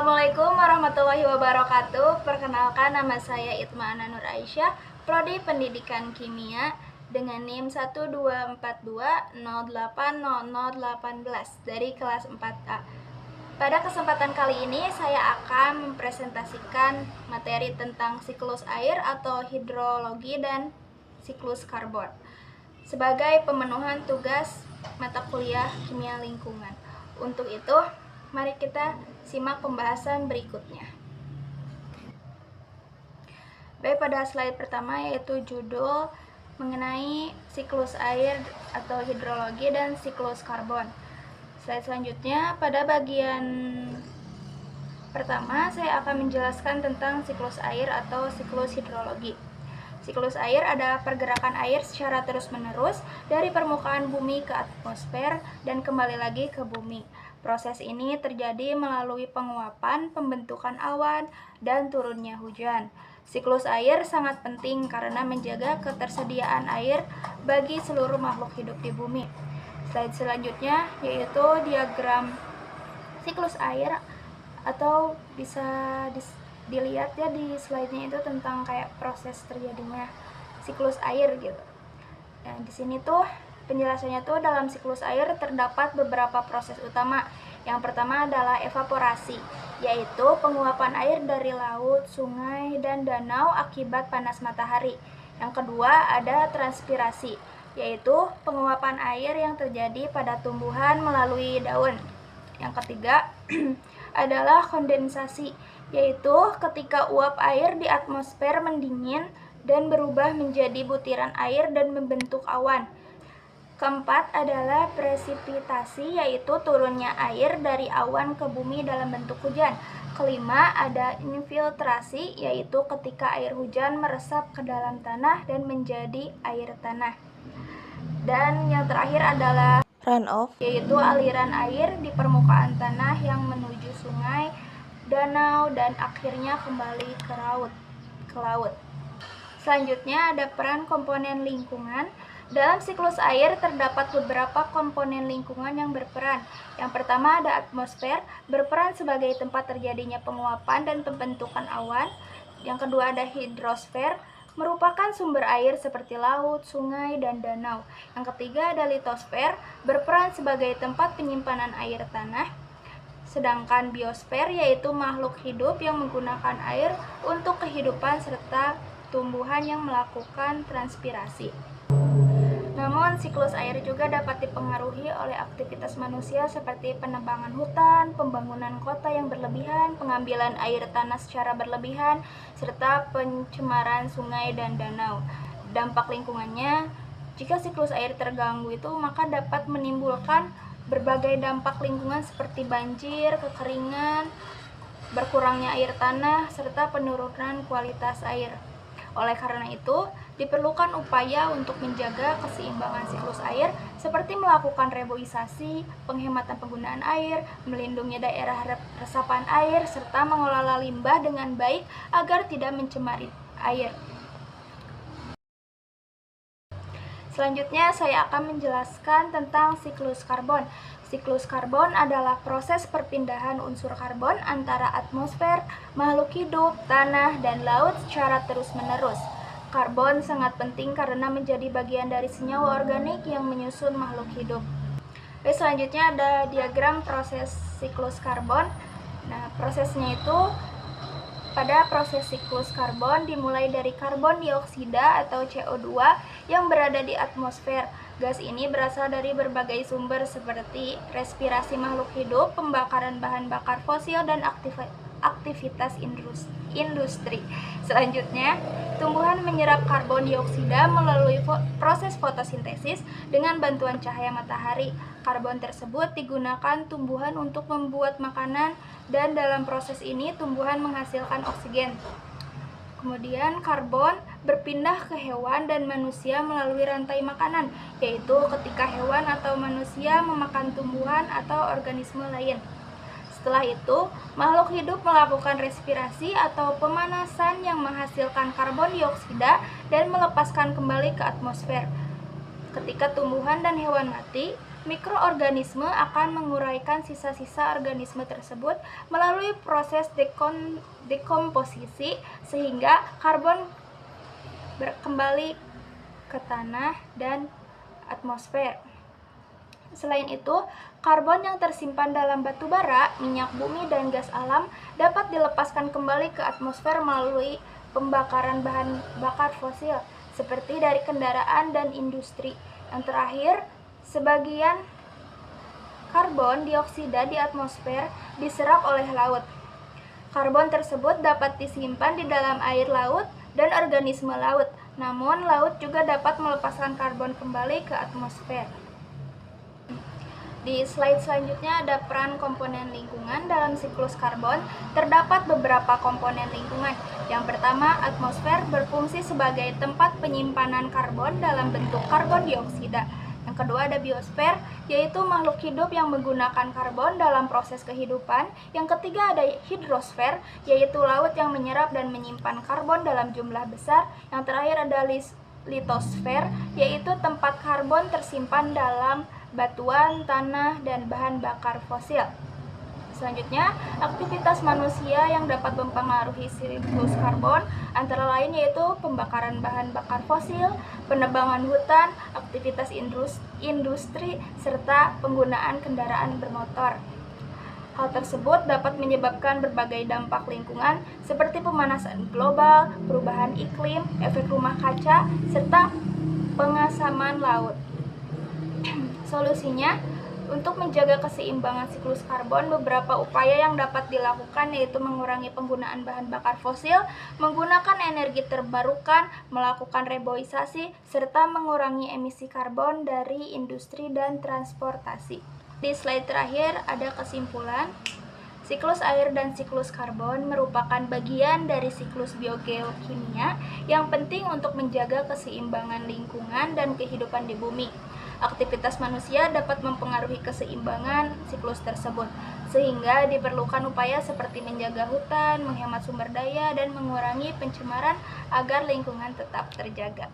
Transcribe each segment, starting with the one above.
Assalamualaikum warahmatullahi wabarakatuh. Perkenalkan, nama saya Itma Ana Nur Aisyah, Prodi Pendidikan Kimia dengan NIM 12420800818 dari kelas 4A. Pada kesempatan kali ini saya akan mempresentasikan materi tentang siklus air atau hidrologi dan siklus karbon sebagai pemenuhan tugas mata kuliah kimia lingkungan. Untuk itu, mari kita simak pembahasan berikutnya. Baik, pada slide pertama yaitu judul mengenai siklus air atau hidrologi dan siklus karbon. Slide selanjutnya, pada bagian pertama saya akan menjelaskan tentang siklus air atau siklus hidrologi. Siklus air adalah pergerakan air secara terus-menerus dari permukaan bumi ke atmosfer dan kembali lagi ke bumi. Proses ini terjadi melalui penguapan, pembentukan awan, dan turunnya hujan. Siklus air sangat penting karena menjaga ketersediaan air bagi seluruh makhluk hidup di bumi. Slide selanjutnya yaitu diagram siklus air, atau bisa dilihat ya di slide-nya itu tentang kayak proses terjadinya siklus air gitu. Nah, di sini tuh penjelasannya tuh dalam siklus air terdapat beberapa proses utama. Yang pertama adalah evaporasi, yaitu penguapan air dari laut, sungai, dan danau akibat panas matahari. Yang kedua ada transpirasi, yaitu penguapan air yang terjadi pada tumbuhan melalui daun. Yang ketiga adalah kondensasi, yaitu ketika uap air di atmosfer mendingin dan berubah menjadi butiran air dan membentuk awan. Keempat adalah presipitasi, yaitu turunnya air dari awan ke bumi dalam bentuk hujan. Kelima ada infiltrasi, yaitu ketika air hujan meresap ke dalam tanah dan menjadi air tanah. Dan yang terakhir adalah runoff, yaitu aliran air di permukaan tanah yang menuju sungai, danau, dan akhirnya kembali ke laut. Selanjutnya ada peran komponen lingkungan. Dalam siklus air terdapat beberapa komponen lingkungan yang berperan. Yang pertama ada atmosfer, berperan sebagai tempat terjadinya penguapan dan pembentukan awan. Yang kedua ada hidrosfer, merupakan sumber air seperti laut, sungai, dan danau. Yang ketiga ada litosfer, berperan sebagai tempat penyimpanan air tanah. Sedangkan biosfer yaitu makhluk hidup yang menggunakan air untuk kehidupan serta tumbuhan yang melakukan transpirasi. Namun, siklus air juga dapat dipengaruhi oleh aktivitas manusia seperti penebangan hutan, pembangunan kota yang berlebihan, pengambilan air tanah secara berlebihan, serta pencemaran sungai dan danau. Dampak lingkungannya, jika siklus air terganggu itu maka dapat menimbulkan berbagai dampak lingkungan seperti banjir, kekeringan, berkurangnya air tanah, serta penurunan kualitas air. Oleh karena itu, diperlukan upaya untuk menjaga keseimbangan siklus air seperti melakukan reboisasi, penghematan penggunaan air, melindungi daerah resapan air, serta mengelola limbah dengan baik agar tidak mencemari air. Selanjutnya saya akan menjelaskan tentang siklus karbon. Siklus karbon adalah proses perpindahan unsur karbon antara atmosfer, makhluk hidup, tanah, dan laut secara terus-menerus. Karbon sangat penting karena menjadi bagian dari senyawa organik yang menyusun makhluk hidup. Selanjutnya ada diagram proses siklus karbon. Nah, prosesnya itu pada proses siklus karbon dimulai dari karbon dioksida atau CO2 yang berada di atmosfer. Gas ini berasal dari berbagai sumber seperti respirasi makhluk hidup, pembakaran bahan bakar fosil, dan aktivitas industri. Selanjutnya, tumbuhan menyerap karbon dioksida melalui proses fotosintesis dengan bantuan cahaya matahari. Karbon tersebut digunakan tumbuhan untuk membuat makanan, dan dalam proses ini tumbuhan menghasilkan oksigen. Kemudian karbon berpindah ke hewan dan manusia melalui rantai makanan, yaitu ketika hewan atau manusia memakan tumbuhan atau organisme lain. Setelah itu, makhluk hidup melakukan respirasi atau pemanasan yang menghasilkan karbon dioksida dan melepaskan kembali ke atmosfer. Ketika tumbuhan dan hewan mati, Mikroorganisme akan menguraikan sisa-sisa organisme tersebut melalui proses dekomposisi sehingga karbon kembali ke tanah dan atmosfer. Selain itu, karbon yang tersimpan dalam batu bara, minyak bumi, dan gas alam dapat dilepaskan kembali ke atmosfer melalui pembakaran bahan bakar fosil, seperti dari kendaraan dan industri. Yang terakhir, sebagian karbon dioksida di atmosfer diserap oleh laut. Karbon tersebut dapat disimpan di dalam air laut dan organisme laut, namun laut juga dapat melepaskan karbon kembali ke atmosfer. Di slide selanjutnya ada peran komponen lingkungan dalam siklus karbon. Terdapat beberapa komponen lingkungan. Yang pertama, atmosfer berfungsi sebagai tempat penyimpanan karbon dalam bentuk karbon dioksida. Yang kedua ada biosfer, yaitu makhluk hidup yang menggunakan karbon dalam proses kehidupan. Yang ketiga ada hidrosfer, yaitu laut yang menyerap dan menyimpan karbon dalam jumlah besar. Yang terakhir ada litosfer, yaitu tempat karbon tersimpan dalam batuan, tanah, dan bahan bakar fosil. Selanjutnya, aktivitas manusia yang dapat mempengaruhi siklus karbon antara lain yaitu pembakaran bahan bakar fosil, penebangan hutan, aktivitas industri, serta penggunaan kendaraan bermotor. Hal tersebut dapat menyebabkan berbagai dampak lingkungan seperti pemanasan global, perubahan iklim, efek rumah kaca, serta pengasaman laut. Solusinya, untuk menjaga keseimbangan siklus karbon, beberapa upaya yang dapat dilakukan yaitu mengurangi penggunaan bahan bakar fosil, menggunakan energi terbarukan, melakukan reboisasi, serta mengurangi emisi karbon dari industri dan transportasi. Di slide terakhir ada kesimpulan. Siklus air dan siklus karbon merupakan bagian dari siklus biogeokimia yang penting untuk menjaga keseimbangan lingkungan dan kehidupan di bumi. Aktivitas manusia dapat mempengaruhi keseimbangan siklus tersebut, sehingga diperlukan upaya seperti menjaga hutan, menghemat sumber daya, dan mengurangi pencemaran agar lingkungan tetap terjaga.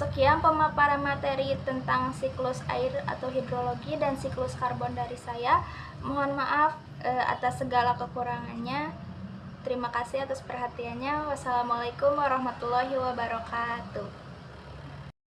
Sekian pemaparan materi tentang siklus air atau hidrologi dan siklus karbon dari saya. Mohon maaf atas segala kekurangannya. Terima kasih atas perhatiannya. Wassalamualaikum warahmatullahi wabarakatuh.